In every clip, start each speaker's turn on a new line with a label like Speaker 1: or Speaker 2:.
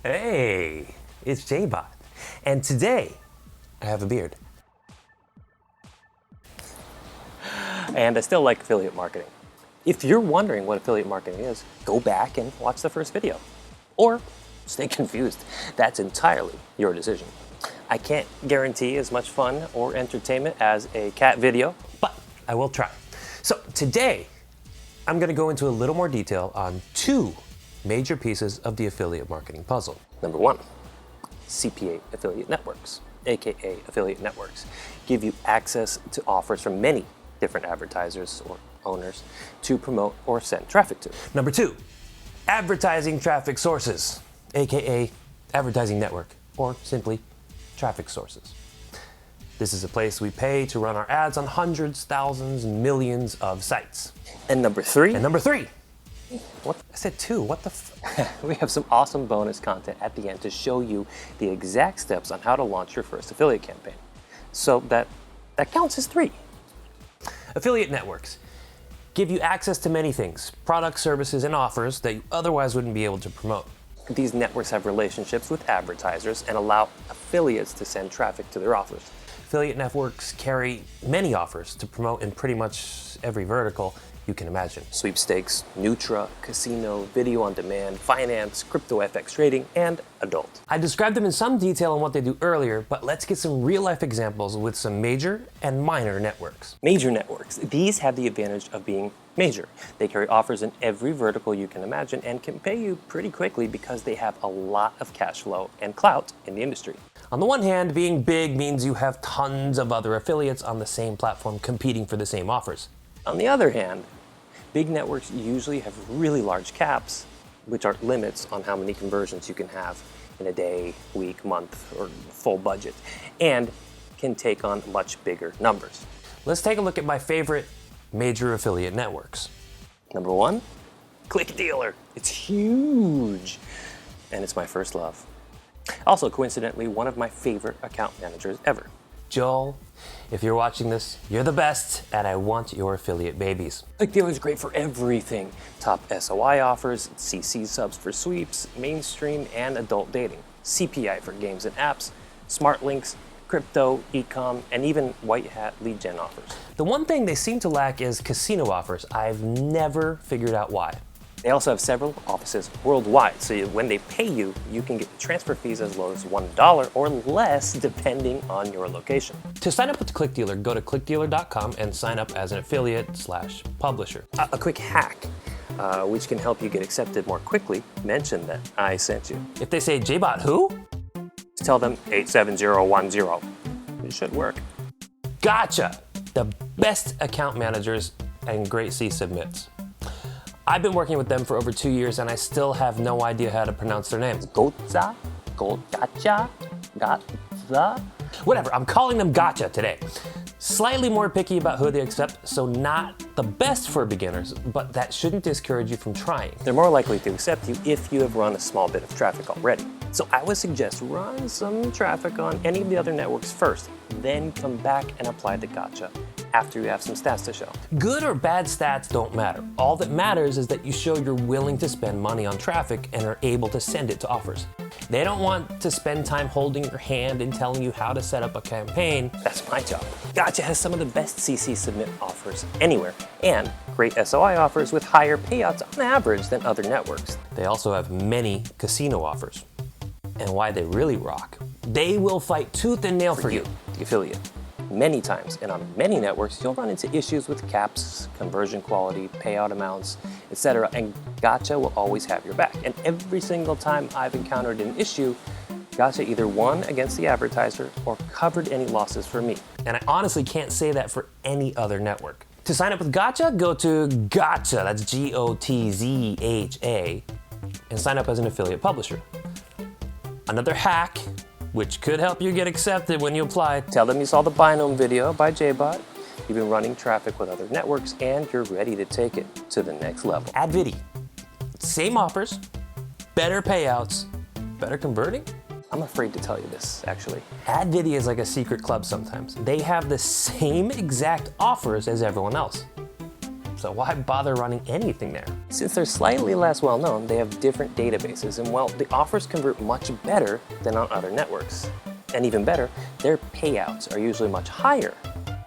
Speaker 1: Hey, it's JBot, and today I have a beard. And I still like affiliate marketing. If you're wondering what affiliate marketing is, go back and watch the first video. Or stay confused. That's entirely your decision. I can't guarantee as much fun or entertainment as a cat video, but I will try. So today, I'm going to go into a little more detail on two major pieces of the affiliate marketing puzzle. Number one, CPA affiliate networks, aka affiliate networks, give you access to offers from many different advertisers or owners to promote or send traffic to. Number two, advertising traffic sources, aka advertising network, or simply traffic sources. This is a place we pay to run our ads on hundreds, thousands, millions of sites. And number three, what? I said two, what the we have some awesome bonus content at the end to show you the exact steps on how to launch your first affiliate campaign. So that counts as three. Affiliate networks give you access to many things, products, services, and offers that you otherwise wouldn't be able to promote. These networks have relationships with advertisers and allow affiliates to send traffic to their offers. Affiliate networks carry many offers to promote in pretty much every vertical you can imagine. Sweepstakes, Nutra, casino, video on demand, finance, crypto FX trading, and adult. I described them in some detail on what they do earlier, but let's get some real life examples with some major and minor networks. Major networks. These have the advantage of being major. They carry offers in every vertical you can imagine and can pay you pretty quickly because they have a lot of cash flow and clout in the industry. On the one hand, being big means you have tons of other affiliates on the same platform competing for the same offers. On the other hand, big networks usually have really large caps, which are limits on how many conversions you can have in a day, week, month, or full budget, and can take on much bigger numbers. Let's take a look at my favorite major affiliate networks. Number one, ClickDealer. It's huge, and it's my first love. Also, coincidentally, one of my favorite account managers ever. Joel, if you're watching this, you're the best, and I want your affiliate babies. ClickDealer is great for everything. Top SOI offers, CC subs for sweeps, mainstream and adult dating, CPI for games and apps, smart links, crypto, e-com, and even white hat lead gen offers. The one thing they seem to lack is casino offers. I've never figured out why. They also have several offices worldwide, so when they pay you, you can get transfer fees as low as $1 or less depending on your location. To sign up with ClickDealer, go to clickdealer.com and sign up as an affiliate/publisher. A quick hack, which can help you get accepted more quickly, mention that I sent you. If they say, JBot who? Tell them 87010. It should work. Gotcha! The best account managers and great C submits. I've been working with them for over 2 years and I still have no idea how to pronounce their names. Gotcha? Gotcha? Gotcha? Whatever, I'm calling them Gotcha today. Slightly more picky about who they accept, so not the best for beginners, but that shouldn't discourage you from trying. They're more likely to accept you if you have run a small bit of traffic already. So I would suggest run some traffic on any of the other networks first, then come back and apply the Gotcha after you have some stats to show. Good or bad stats don't matter. All that matters is that you show you're willing to spend money on traffic and are able to send it to offers. They don't want to spend time holding your hand and telling you how to set up a campaign. That's my job. Gotcha has some of the best CC submit offers anywhere and great SOI offers with higher payouts on average than other networks. They also have many casino offers. And why they really rock, they will fight tooth and nail for you, the affiliate. Many times, and on many networks, you'll run into issues with caps, conversion quality, payout amounts, etc. And Gotcha will always have your back. And every single time I've encountered an issue, Gotcha either won against the advertiser or covered any losses for me. And I honestly can't say that for any other network. To sign up with Gotcha, go to Gotcha, that's G-O-T-Z-H-A, and sign up as an affiliate publisher. Another hack, which could help you get accepted when you apply. Tell them you saw the Binome video by JBot, you've been running traffic with other networks, and you're ready to take it to the next level. AdVideo, same offers, better payouts, better converting? I'm afraid to tell you this, actually. AdVideo is like a secret club sometimes. They have the same exact offers as everyone else.
Speaker 2: so why bother running anything there?
Speaker 1: Since they're slightly less well known, they have different databases, and well, the offers convert much better than on other networks. And even better, their payouts are usually much higher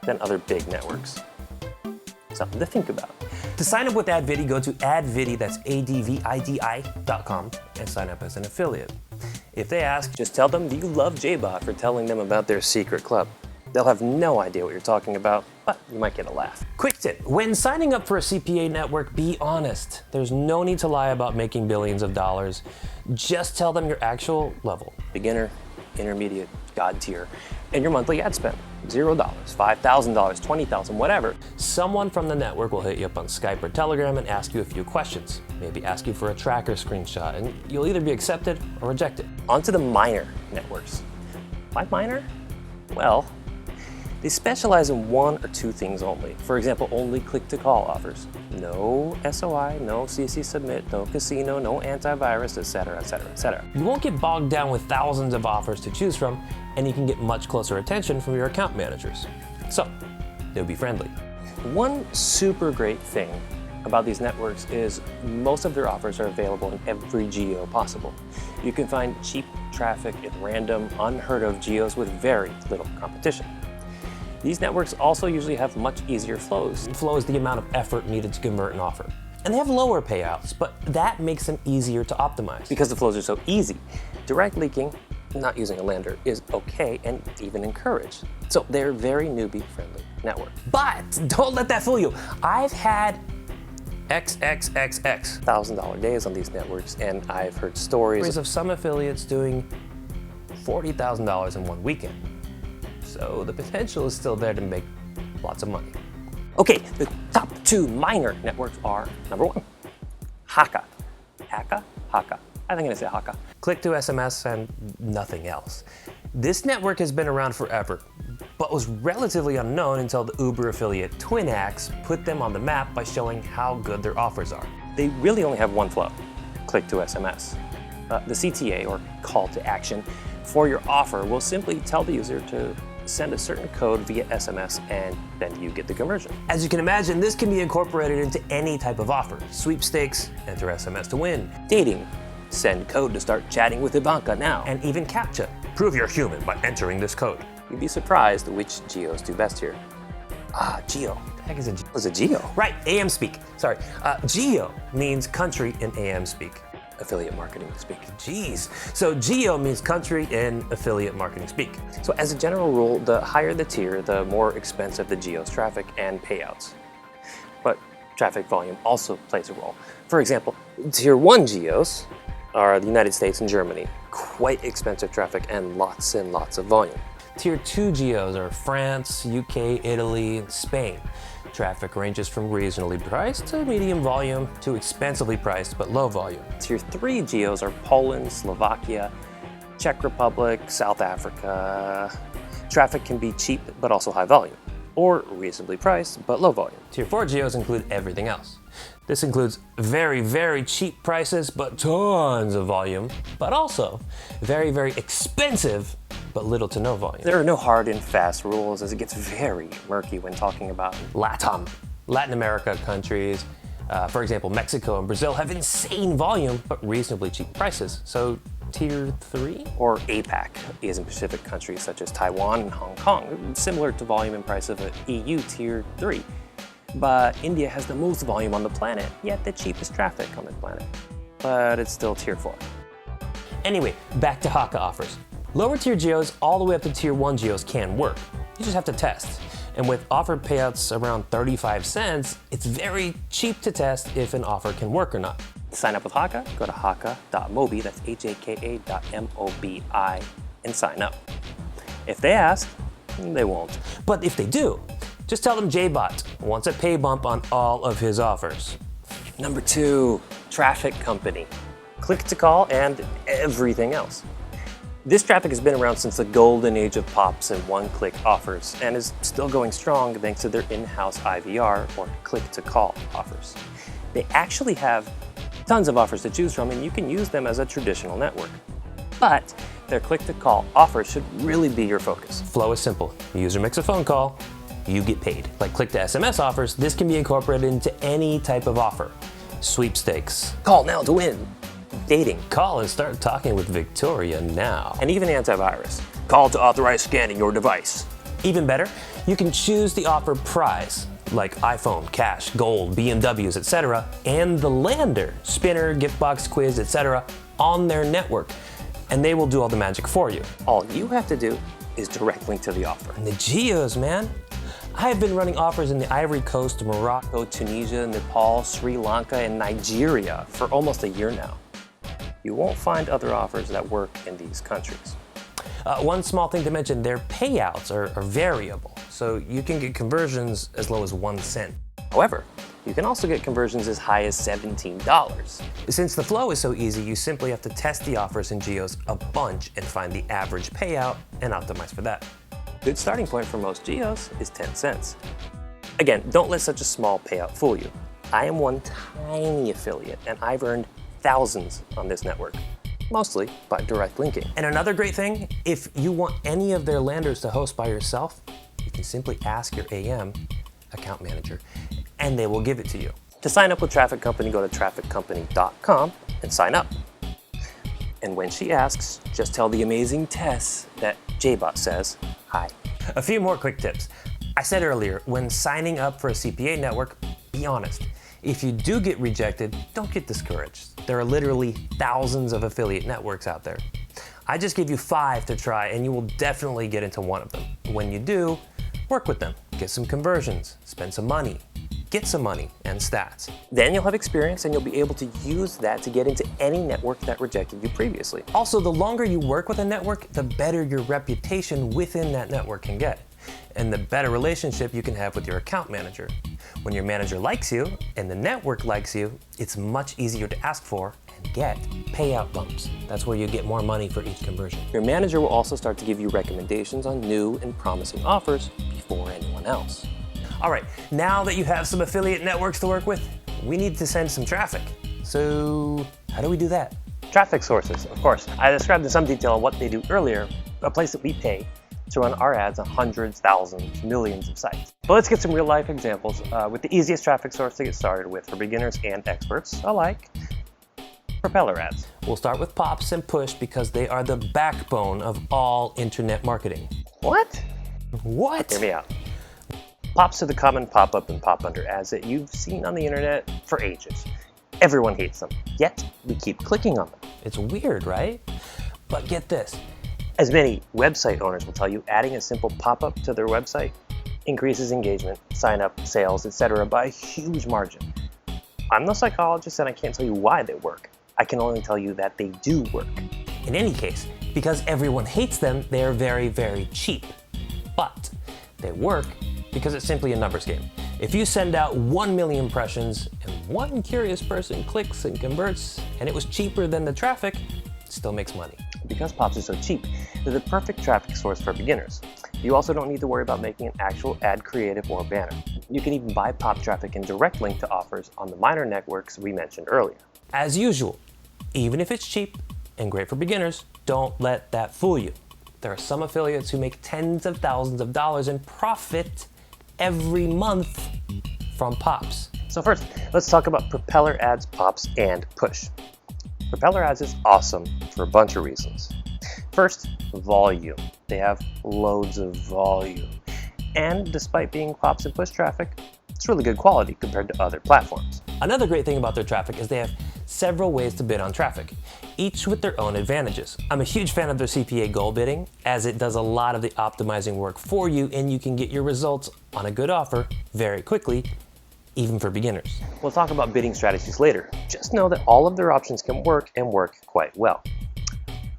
Speaker 1: than other big networks. Something to think about.
Speaker 2: To sign up with AdVideo, go to AdVideo, that's AdVidI.com, and sign up as an affiliate. If they ask,
Speaker 1: just tell them you love JBot for telling them about their secret club. They'll have no idea what you're talking about, but you might get a laugh.
Speaker 2: Quick tip, when signing up for a CPA network, be honest. There's no need to lie about making billions of dollars. Just tell them your actual level.
Speaker 1: Beginner, intermediate, God tier, and your monthly ad spend. $0, $5,000, $20,000, whatever.
Speaker 2: Someone from the network will hit you up on Skype or Telegram and ask you a few questions. Maybe ask you for a tracker screenshot, and you'll either be accepted or rejected.
Speaker 1: On to the minor networks. Why minor? Well, they specialize in one or two things only. For example, only click-to-call offers. No SOI, no CC submit, no casino, no antivirus, etc., etc., etc.
Speaker 2: You won't get bogged down with thousands of offers to choose from, and you can get much closer attention from your account managers. So, they'll be friendly.
Speaker 1: One super great thing about these networks is most of their offers are available in every geo possible. You can find cheap traffic in random, unheard of geos with very little competition. These networks also usually have much easier flows.
Speaker 2: Flow is the amount of effort needed to convert an offer. And they have lower payouts, but that makes them easier to optimize.
Speaker 1: Because the flows are so easy, direct leaking, not using a lander, is okay and even encouraged. So they're very newbie-friendly network.
Speaker 2: But don't let that fool you. I've had XXXX
Speaker 1: $1,000 days on these networks, and I've heard stories
Speaker 2: of some affiliates doing $40,000 in one weekend. So the potential is still there to make lots of money.
Speaker 1: Okay, the top two minor networks are, number one, Haka. Haka? Haka. I think I'm gonna say Haka.
Speaker 2: To SMS and nothing else. This network has been around forever, but was relatively unknown until the Uber affiliate TwinAx put them on the map by showing how good their offers are.
Speaker 1: They really only have one flow, to SMS. The CTA, or call to action, for your offer will simply tell the user to send a certain code via SMS, and then you get the conversion.
Speaker 2: As you can imagine, this can be incorporated into any type of offer. Sweepstakes, enter SMS to win.
Speaker 1: Dating, send code to start chatting with Ivanka now.
Speaker 2: And even CAPTCHA, prove you're human by entering this code.
Speaker 1: You'd be surprised which geos do best here. Geo.
Speaker 2: What the heck is a geo?
Speaker 1: What's a geo?
Speaker 2: Right, AM speak. Sorry. Geo means country in AM speak.
Speaker 1: Affiliate marketing speak.
Speaker 2: Jeez. So geo means country in affiliate marketing speak.
Speaker 1: So as a general rule, the higher the tier, the more expensive the geo's traffic and payouts. But traffic volume also plays a role. For example, tier 1 geos are the United States and Germany. Quite expensive traffic and lots of volume.
Speaker 2: Tier 2 geos are France, UK, Italy, and Spain. Traffic ranges from reasonably priced to medium volume to expensively priced but low volume.
Speaker 1: Tier 3 geos are Poland, Slovakia, Czech Republic, South Africa. Traffic can be cheap but also high volume, or reasonably priced but low volume.
Speaker 2: Tier 4 geos include everything else. This includes very, very cheap prices but tons of volume, but also very, very expensive but little to no volume.
Speaker 1: There are no hard and fast rules, as it gets very murky when talking about
Speaker 2: LATAM, Latin America countries. For example, Mexico and Brazil have insane volume but reasonably cheap prices. So tier 3?
Speaker 1: Or APAC, Asian Pacific countries such as Taiwan and Hong Kong, similar to volume and price of an EU tier 3. But India has the most volume on the planet, yet the cheapest traffic on the planet. But it's still tier 4.
Speaker 2: Anyway, back to Haka offers. Lower tier geos all the way up to tier 1 geos can work. You just have to test. And with offer payouts around 35 cents, it's very cheap to test if an offer can work or not.
Speaker 1: To sign up with Haka, go to haka.mobi, that's haka.mobi, and sign up. If they ask, they won't.
Speaker 2: But if they do, just tell them JBot wants a pay bump on all of his offers.
Speaker 1: Number 2, traffic company. ClickToCall and everything else. This traffic has been around since the golden age of pops and one-click offers, and is still going strong thanks to their in-house IVR, or click-to-call offers. They actually have tons of offers to choose from, and you can use them as a traditional network. But their click-to-call offers should really be your focus.
Speaker 2: Flow is simple. The user makes a phone call, you get paid. Like Click to SMS offers, this can be incorporated into any type of offer. Sweepstakes.
Speaker 1: Call now to win. Dating.
Speaker 2: Call and start talking with Victoria now.
Speaker 1: And even antivirus. Call to authorize scanning your device.
Speaker 2: Even better, you can choose the offer prize, like iPhone, cash, gold, BMWs, etc., and the lander, spinner, gift box, quiz, etc., on their network. And they will do all the magic for you.
Speaker 1: All you have to do is direct link to the offer.
Speaker 2: And the Geos, man. I have been running offers in the Ivory Coast, Morocco,
Speaker 1: Tunisia, Nepal, Sri Lanka, and Nigeria for almost a year now. You won't find other offers that work in these countries.
Speaker 2: One small thing to mention, their payouts are variable, so you can get conversions as low as 1 cent.
Speaker 1: However, you can also get conversions as high as $17.
Speaker 2: Since the flow is so easy, you simply have to test the offers in Geos a bunch and find the average payout and optimize for that.
Speaker 1: Good starting point for most Geos is 10 cents. Again, don't let such a small payout fool you. I am one tiny affiliate, and I've earned thousands on this network, mostly by direct linking.
Speaker 2: And another great thing, if you want any of their landers to host by yourself, you can simply ask your AM account manager, and they will give it to you.
Speaker 1: To sign up with Traffic Company, go to trafficcompany.com and sign up. And when she asks, just tell the amazing Tess that JBot says hi.
Speaker 2: A few more quick tips. I said earlier, when signing up for a CPA network, be honest. If you do get rejected, don't get discouraged. There are literally thousands of affiliate networks out there. I just give you 5 to try, and you will definitely get into one of them. When you do, work with them, get some conversions, spend some money, get some money and stats.
Speaker 1: Then you'll have experience and you'll be able to use that to get into any network that rejected you previously.
Speaker 2: Also, the longer you work with a network, the better your reputation within that network can get, and the better relationship you can have with your account manager. When your manager likes you and the network likes you, it's much easier to ask for and get payout bumps. That's where you get more money for each conversion.
Speaker 1: Your manager will also start to give you recommendations on new and promising offers before anyone else.
Speaker 2: All right, now that you have some affiliate networks to work with, we need to send some traffic. So how do we do that?
Speaker 1: Traffic sources, of course. I described in some detail what they do earlier, a place that we pay to run our ads on hundreds, thousands, millions of sites. But let's get some real life examples with the easiest traffic source to get started with for beginners and experts alike, Propeller Ads.
Speaker 2: We'll start with pops and push because they are the backbone of all internet marketing.
Speaker 1: What?
Speaker 2: What?
Speaker 1: Hear me out. Pops are the common pop-up and pop-under ads that you've seen on the internet for ages. Everyone hates them, yet we keep clicking on them.
Speaker 2: It's weird, right? But get this.
Speaker 1: As many website owners will tell you, adding a simple pop-up to their website increases engagement, sign-up, sales, etc. by a huge margin. I'm no psychologist and I can't tell you why they work. I can only tell you that they do work.
Speaker 2: In any case, because everyone hates them, they are very, very cheap. But they work because it's simply a numbers game. If you send out 1 million impressions and one curious person clicks and converts, and it was cheaper than the traffic, it still makes money.
Speaker 1: Because pops are so cheap, they're the perfect traffic source for beginners. You also don't need to worry about making an actual ad creative or banner. You can even buy pop traffic and direct link to offers on the minor networks we mentioned earlier.
Speaker 2: As usual, even if it's cheap and great for beginners, don't let that fool you. There are some affiliates who make tens of thousands of dollars in profit every month from pops.
Speaker 1: So first, let's talk about Propeller Ads, pops, and push. Propeller Ads is awesome for a bunch of reasons. First, volume. They have loads of volume. And despite being pops and push traffic, it's really good quality compared to other platforms.
Speaker 2: Another great thing about their traffic is they have several ways to bid on traffic, each with their own advantages. I'm a huge fan of their CPA goal bidding, as it does a lot of the optimizing work for you and you can get your results on a good offer very quickly, even for beginners.
Speaker 1: We'll talk about bidding strategies later. Just know that all of their options can work and work quite well.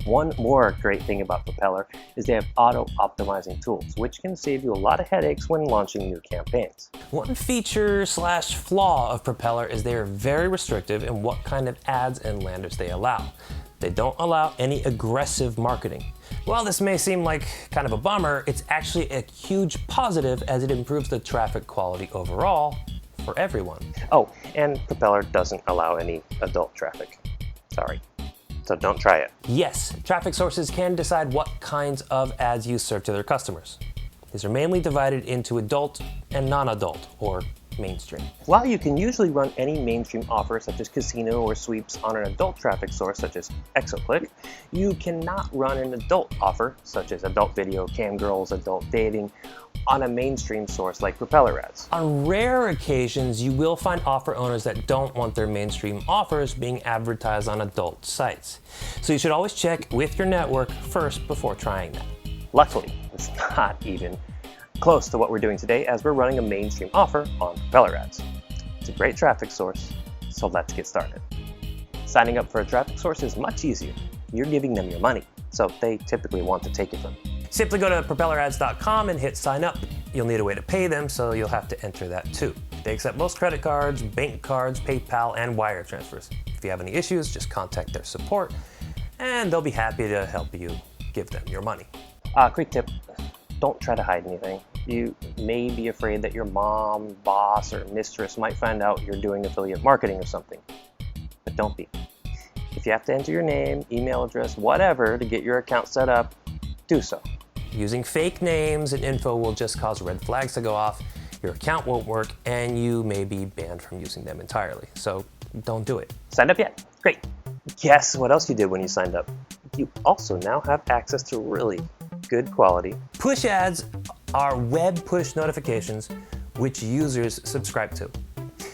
Speaker 1: One more great thing about Propeller is they have auto-optimizing tools, which can save you a lot of headaches when launching new campaigns.
Speaker 2: One feature / flaw of Propeller is they are very restrictive in what kind of ads and landers they allow. They don't allow any aggressive marketing. While this may seem like kind of a bummer, it's actually a huge positive as it improves the traffic quality overall for everyone.
Speaker 1: Oh, and Propeller doesn't allow any adult traffic. Sorry. So don't try it.
Speaker 2: Yes, traffic sources can decide what kinds of ads you serve to their customers. These are mainly divided into adult and non-adult, or mainstream.
Speaker 1: While you can usually run any mainstream offer such as casino or sweeps on an adult traffic source such as ExoClick, you cannot run an adult offer such as adult video, cam girls, adult dating on a mainstream source like Propeller Ads.
Speaker 2: On rare occasions, you will find offer owners that don't want their mainstream offers being advertised on adult sites. So you should always check with your network first before trying that.
Speaker 1: Luckily, it's not even close to what we're doing today, as we're running a mainstream offer on Propeller Ads. It's a great traffic source, so let's get started. Signing up for a traffic source is much easier. You're giving them your money, so they typically want to take it from you.
Speaker 2: Simply go to propellerads.com and hit sign up. You'll need a way to pay them, so you'll have to enter that too. They accept most credit cards, bank cards, PayPal, and wire transfers. If you have any issues, just contact their support, and they'll be happy to help you give them your money.
Speaker 1: Quick tip, don't try to hide anything. You may be afraid that your mom, boss, or mistress might find out you're doing affiliate marketing or something, but don't be. If you have to enter your name, email address, whatever to get your account set up, do so.
Speaker 2: Using fake names and info will just cause red flags to go off, your account won't work, and you may be banned from using them entirely. So don't do it.
Speaker 1: Signed up yet? Great. Guess what else you did when you signed up? You also now have access to really good quality
Speaker 2: Push ads are web push notifications which users subscribe to.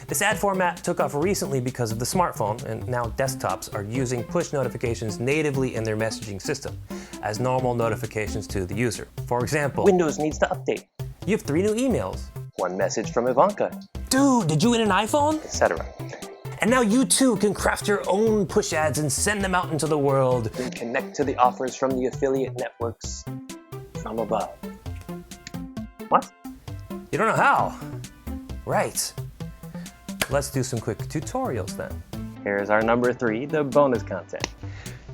Speaker 2: This ad format took off recently because of the smartphone, and now desktops are using push notifications natively in their messaging system as normal notifications to the user. For example,
Speaker 1: Windows needs to update.
Speaker 2: you have 3 new emails.
Speaker 1: One message from Ivanka,
Speaker 2: Dude, did you win an iPhone?
Speaker 1: etc.
Speaker 2: And now you too can craft your own push ads and send them out into the world.
Speaker 1: And connect to the offers from the affiliate networks from above. What?
Speaker 2: You don't know how? Right. Let's do some quick tutorials then.
Speaker 1: Here's our number 3, the bonus content.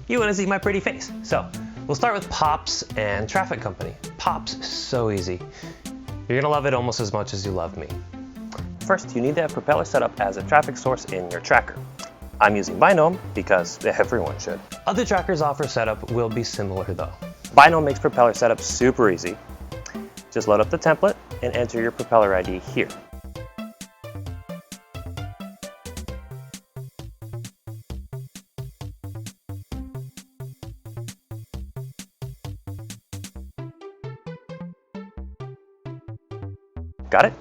Speaker 2: You want to see my pretty face. So we'll start with Pops and Traffic Company. Pops, so easy. You're gonna love it almost as much as you love me.
Speaker 1: First, you need to have Propeller set up as a traffic source in your tracker. I'm using Binome because everyone should.
Speaker 2: Other trackers' offer setup will be similar though.
Speaker 1: Binome makes Propeller setup super easy. Just load up the template and enter your Propeller ID here. Got it?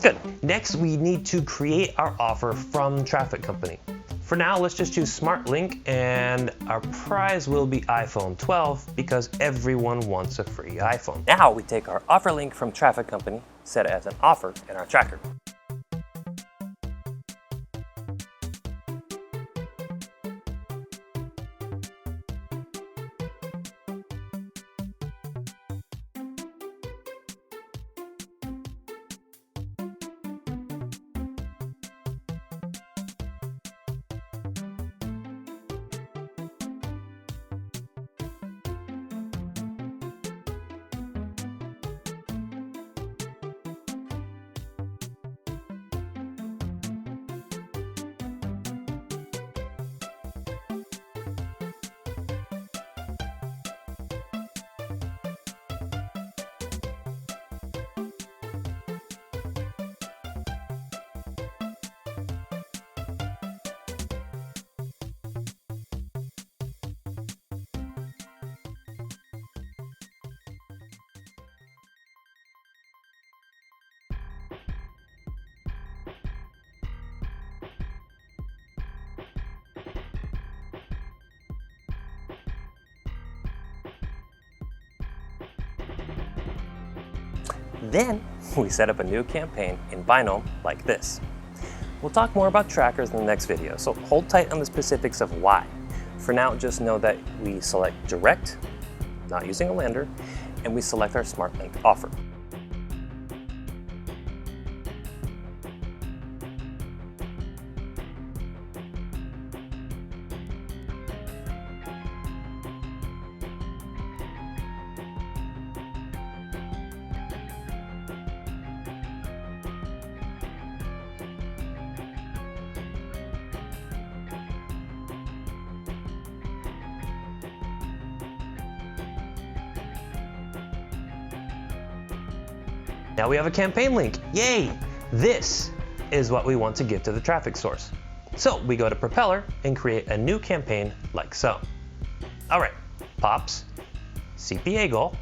Speaker 1: Good.
Speaker 2: Next, we need to create our offer from Traffic Company. For now, let's just choose Smart Link, and our prize will be iPhone 12 because everyone wants a free iPhone.
Speaker 1: Now we take our offer link from Traffic Company, set it as an offer in our tracker. Then we set up a new campaign in Binome like this. We'll talk more about trackers in the next video, so hold tight on the specifics of why. For now, just know that we select direct, not using a lander, and we select our Smart Link offer.
Speaker 2: Now we have a campaign link. Yay! This is what we want to give to the traffic source. So we go to Propeller and create a new campaign like so. All right, pops, CPA goal.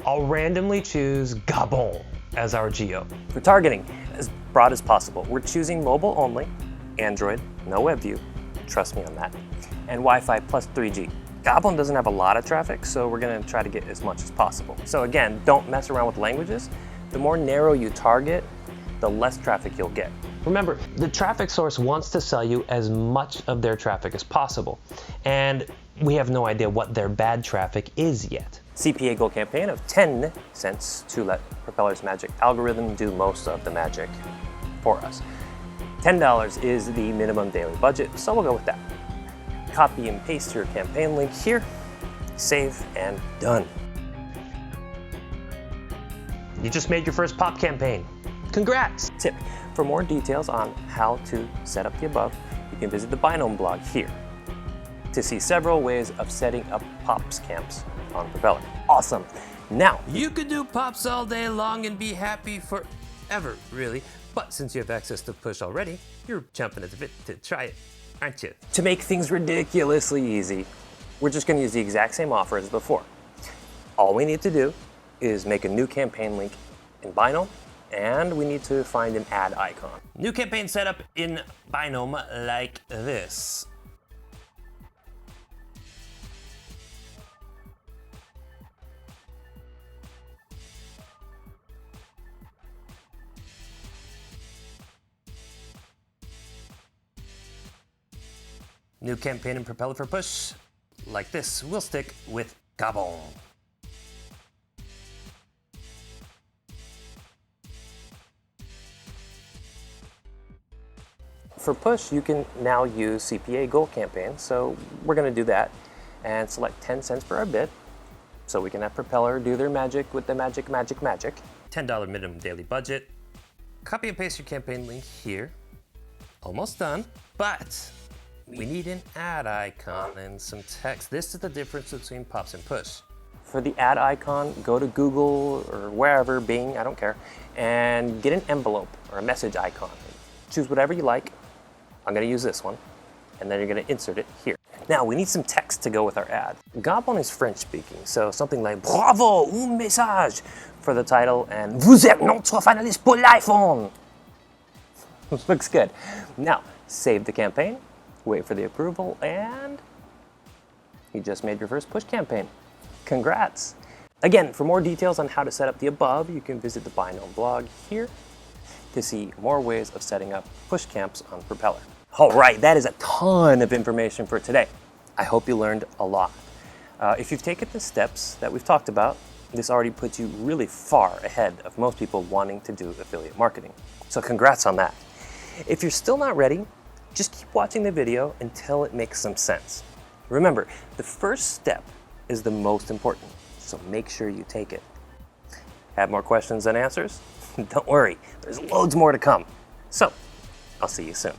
Speaker 2: I'll randomly choose Gabon as our geo.
Speaker 1: For targeting, as broad as possible, we're choosing mobile only, Android, no web view, trust me on that, and Wi-Fi plus 3G. Gabon doesn't have a lot of traffic, so we're gonna try to get as much as possible. So again, don't mess around with languages. The more narrow you target, the less traffic you'll get.
Speaker 2: Remember, the traffic source wants to sell you as much of their traffic as possible, and we have no idea what their bad traffic is yet.
Speaker 1: CPA goal campaign of 10 cents to let Propeller's magic algorithm do most of the magic for us. $10 is the minimum daily budget, so we'll go with that. Copy and paste your campaign link here, save, and done.
Speaker 2: You just made your first pop campaign. Congrats!
Speaker 1: Tip, for more details on how to set up the above, you can visit the Binome blog here to see several ways of setting up pops camps on Propeller. Awesome. Now,
Speaker 2: you could do pops all day long and be happy forever, really. But since you have access to push already, you're jumping at the bit to try it, aren't you?
Speaker 1: to make things ridiculously easy, we're just gonna use the exact same offer as before. All we need to do is make a new campaign link in Binome, and we need to find an ad icon.
Speaker 2: New campaign setup in Binome like this. New campaign in Propeller for push, like this. We'll stick with Gabon.
Speaker 1: For push, you can now use CPA goal campaign, so we're gonna do that and select 10 cents per our bid, so we can have Propeller do their magic with the magic.
Speaker 2: $10 minimum daily budget. Copy and paste your campaign link here. Almost done, but we need an ad icon and some text. This is the difference between pops and push.
Speaker 1: For the ad icon, go to Google or wherever, Bing, I don't care, and get an envelope or a message icon. Choose whatever you like. I'm gonna use this one, and then you're gonna insert it here. Now, we need some text to go with our ad. Gabon is French speaking, so something like "Bravo, un message" for the title, and "Vous êtes notre finaliste pour l'iPhone." Looks good. Now, save the campaign, wait for the approval, and you just made your first push campaign. Congrats. Again, for more details on how to set up the above, you can visit the Binome blog here to see more ways of setting up push camps on Propeller. All right, that is a ton of information for today. I hope you learned a lot. If you've taken the steps that we've talked about, this already puts you really far ahead of most people wanting to do affiliate marketing. So congrats on that. If you're still not ready, just keep watching the video until it makes some sense. Remember, the first step is the most important, so make sure you take it. Have more questions than answers? Don't worry, there's loads more to come. So, I'll see you soon.